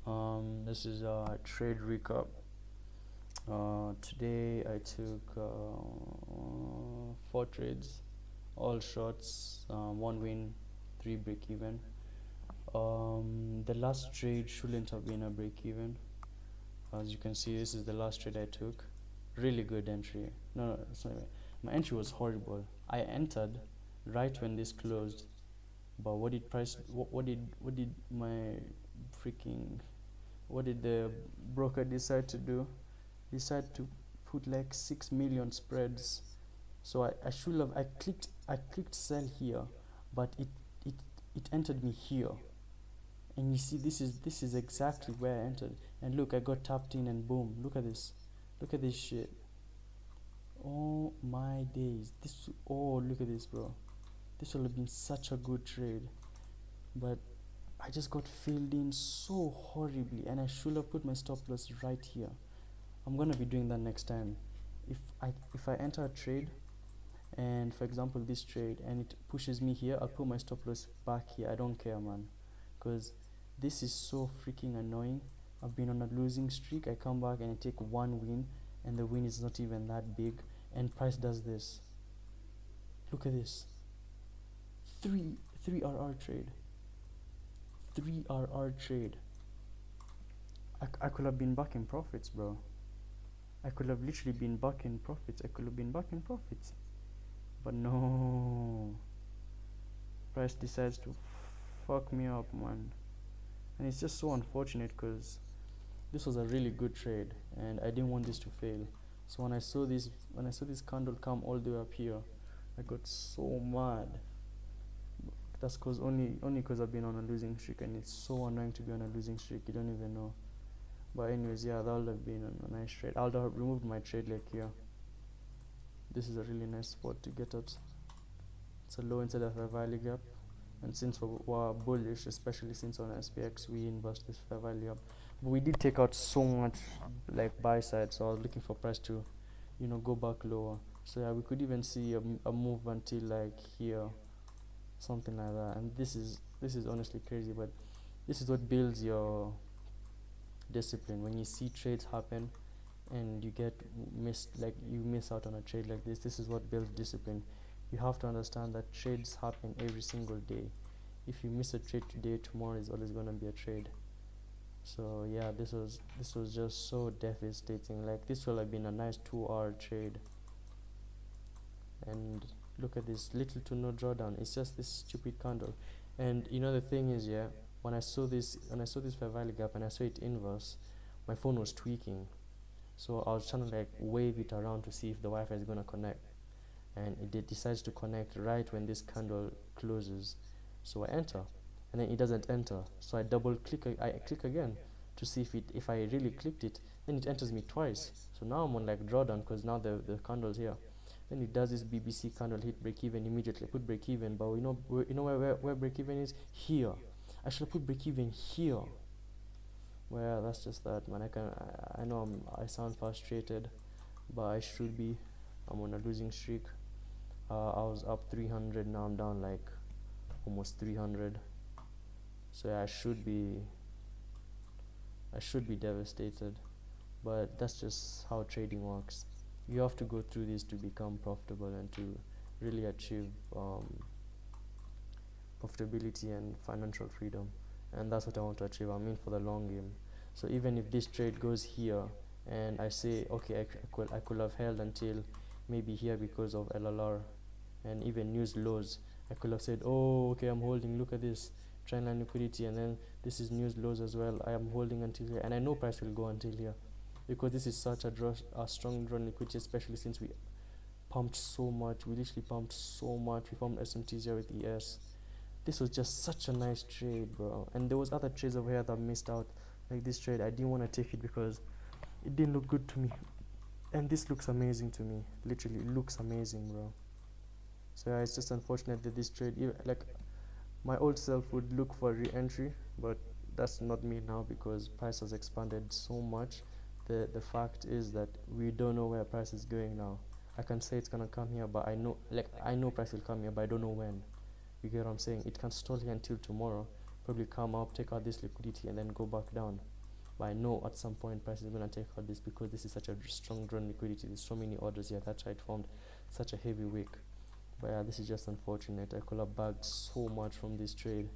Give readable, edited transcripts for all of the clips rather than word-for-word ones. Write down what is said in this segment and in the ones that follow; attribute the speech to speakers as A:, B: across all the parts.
A: This is a trade recap. Today I took four trades, all shots, one win, three break even. The last trade shouldn't have been a break even. As you can see, this is the last trade I took. Really good entry. No, it's not. My entry was horrible. I entered right when this closed, but what did price? What did my freaking what did the broker decide to do? Decide to put like 6 million spreads. So I should have I clicked sell here, but it it entered me here. And you see, this is exactly where I entered. And look, I got tapped in and boom, look at this. Look at this shit. Oh my days. Look at this, bro. This would have been such a good trade. But I just got filled in so horribly, and I should have put my stop loss right here. I'm gonna be doing that next time. If I enter a trade, and for example this trade, and it pushes me here, I'll put my stop loss back here. I don't care, man, because this is so freaking annoying. I've been on a losing streak. I come back and I take one win, and the win is not even that big. And price does this. Look at this. Three RR trade. 3 RR trade. I could have been back in profits, bro. I could have literally been back in profits. I could have been back in profits. But no. Price decides to fuck me up, man. And it's just so unfortunate because this was a really good trade and I didn't want this to fail. So when I saw this candle come all the way up here, I got so mad. That's cause only because I've been on a losing streak, and it's so annoying to be on a losing streak. You don't even know. But anyways, yeah, that would have been a nice trade. I would have removed my trade like here. This is a really nice spot to get at. It's a low inside of a value gap, and since we're bullish, especially since on SPX we invest this fair value gap, but we did take out so much like buy side, so I was looking for price to go back lower. So yeah, we could even see a move until like here, something like that. And this is honestly crazy, but this is what builds your discipline. When you see trades happen and you get missed, like you miss out on a trade like this is what builds discipline. You have to understand that trades happen every single day. If you miss a trade today, tomorrow is always going to be a trade. So yeah, this was just so devastating. Like, this would have been a nice 2 hour trade, and look at this, little to no drawdown. It's just this stupid candle. And the thing is, yeah, when I saw this fair value gap and I saw it inverse, my phone was tweaking. So I was trying to like wave it around to see if the Wi-Fi is gonna connect, and it decides to connect right when this candle closes. So I enter, and then it doesn't enter. So I double click. I click again to see if I really clicked it. Then it enters me twice. So now I'm on like drawdown because now the candle's here. Then it does this BBC candle, hit break even immediately. Put break even, but where break even is here. I should have put break even here. Well, that's just that, man. I know I sound frustrated, but I should be. I'm on a losing streak. I was up 300. Now I'm down like almost 300. So yeah, I should be devastated. But that's just how trading works. You have to go through this to become profitable and to really achieve profitability and financial freedom. And that's what I want to achieve. I'm in for the long game. So even if this trade goes here and I say, okay, I could have held until maybe here because of LLR and even news lows, I could have said, oh, okay, I'm holding, look at this trendline liquidity, and then this is news lows as well. I am holding until here, and I know price will go until here because this is such a strong drawn liquidity, especially since we pumped so much. We literally pumped so much. We formed SMTs here with ES. This was just such a nice trade, bro. And there was other trades over here that I missed out. Like this trade, I didn't want to take it because it didn't look good to me. And this looks amazing to me. Literally, it looks amazing, bro. So yeah, it's just unfortunate that this trade, like my old self would look for re-entry, but that's not me now because price has expanded so much. The fact is that we don't know where price is going now. I can say it's gonna come here, but I know price will come here, but I don't know when. You get what I'm saying? It can stall here until tomorrow,
B: probably come up, take out this liquidity, and then go back down. But I know at some point price is going to take out this because this is such a strong drawn liquidity. There's so many orders here. That's why it formed such a heavy wick. But yeah, this is just unfortunate. I could have bagged so much from this trade.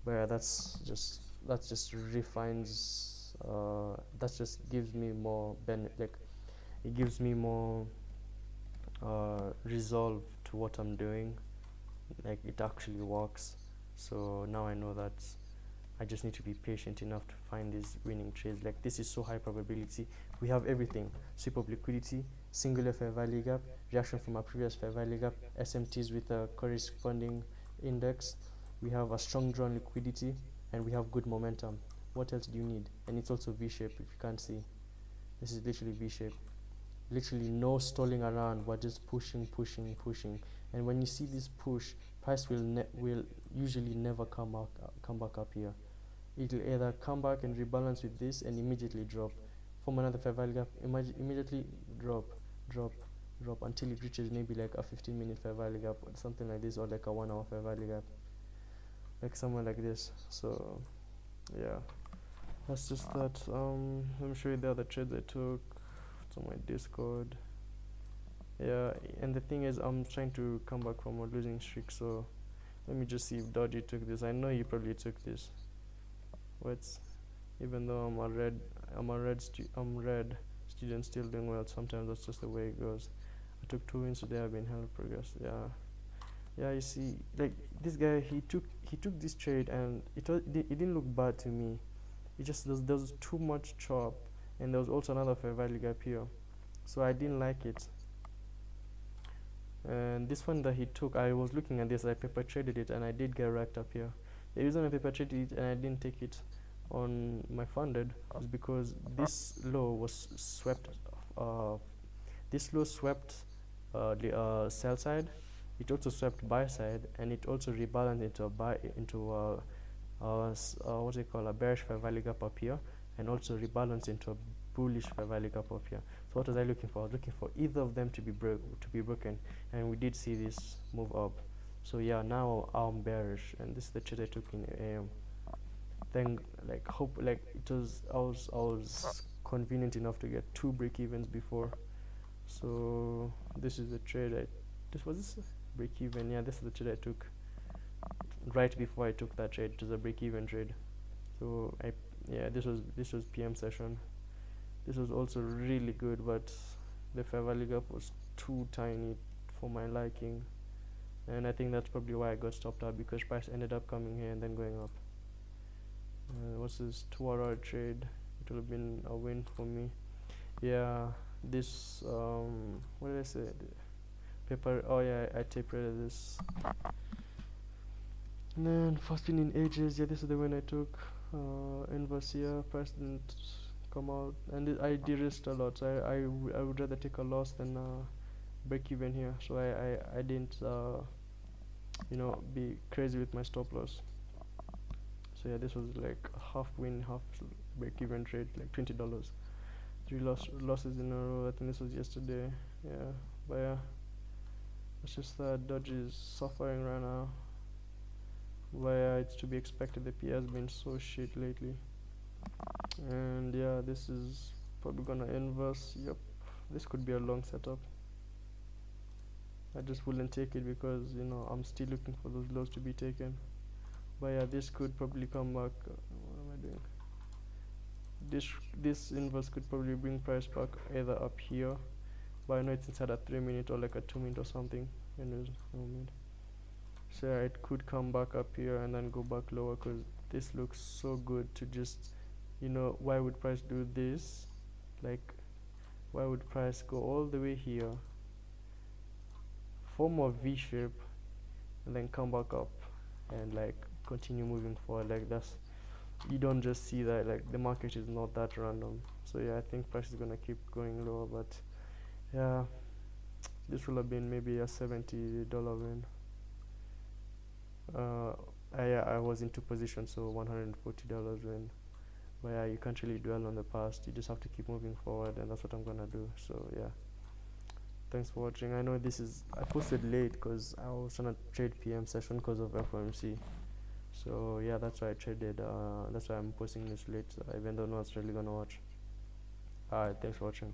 B: But yeah, that just refines. That just gives me more like it gives me more resolve to what I'm doing. Like it actually works. So now I know that I just need to be patient enough to find these winning trades. Like this is so high probability. We have everything: sweep of liquidity, singular fair value gap, reaction from a previous fair value gap, SMTs with a corresponding index. We have a strong drawn liquidity, and we have good momentum. What else do you need? And it's also V-shape. If you can't see, this is literally V-shape. Literally no stalling around. We're just pushing, pushing, pushing. And when you see this push, price will usually never come back up here. It'll either come back and rebalance with this and immediately drop, form another fair value gap, immediately drop, drop, drop until it reaches maybe like a 15-minute fair value gap or something like this, or like a 1 hour fair value gap, like somewhere like this. So yeah, that's just that. Let me show you the other trades I took. It's on my Discord. Yeah, and the thing is, I'm trying to come back from a losing streak, so let me just see if Dodgy took this. I know he probably took this. What's even though I'm red student, still doing well. Sometimes that's just the way it goes. I took 2 wins today. I've been hella progress. Yeah. You see, like this guy, he took this trade, and it didn't look bad to me. It just there was too much chop, and there was also another fair value gap here, so I didn't like it. And this one that he took, I was looking at this, I paper traded it, and I did get racked up here. The reason I paper traded it and I didn't take it on my funded is because this low was swept. This low swept the sell side. It also swept buy side, and it also rebalanced into a buy into what they call a bearish fair value gap up here, and also rebalanced into a bullish fair value gap up here. So what was I looking for? I was looking for either of them to be broken, and we did see this move up. So yeah, now I'm bearish, and this is the trade I took in AM. Then I was convenient enough to get 2 break evens before. So this is the trade this break even. Yeah, this is the trade I took right before I took that trade. It was a break even trade. So this was PM session. This was also really good, but the fair value gap was too tiny for my liking, and I think that's probably why I got stopped out, because price ended up coming here and then going up. What's this 2-hour trade? It would have been a win for me. Yeah, this what did I say? Paper. Oh yeah, I tape read this. And then first win in ages. Yeah, this is the win I took. Inverse here. Price didn't come out, and I de-risked a lot. So I would rather take a loss than break even here. So I didn't be crazy with my stop loss. So yeah, this was like half win, half break even trade, like $20. 3 losses in a row. I think this was yesterday. Yeah, but yeah, it's just that Dodge is suffering right now. But yeah, it's to be expected. The P has been so shit lately. And yeah, this is probably gonna inverse. Yep, this could be a long setup. I just wouldn't take it because I'm still looking for those lows to be taken. But yeah, this could probably come back. What am I doing? This inverse could probably bring price back either up here, but I know it's inside a 3-minute or like a 2-minute or something. Anyways, so yeah, it could come back up here and then go back lower, because this looks so good to just why would price do this? Like, why would price go all the way here, form a V shape, and then come back up and like continue moving forward? Like, you don't just see that. Like, the market is not that random. So yeah, I think price is gonna keep going lower, but yeah, this will have been maybe a $70 win. I was in 2 positions, so $140 win. But yeah, you can't really dwell on the past. You just have to keep moving forward, and that's what I'm gonna do. So yeah, thanks for watching. I know I posted late because I was trying to trade PM session because of FOMC. So yeah, that's why I traded. That's why I'm posting this late, even though no one's really gonna watch. Alright, thanks for watching.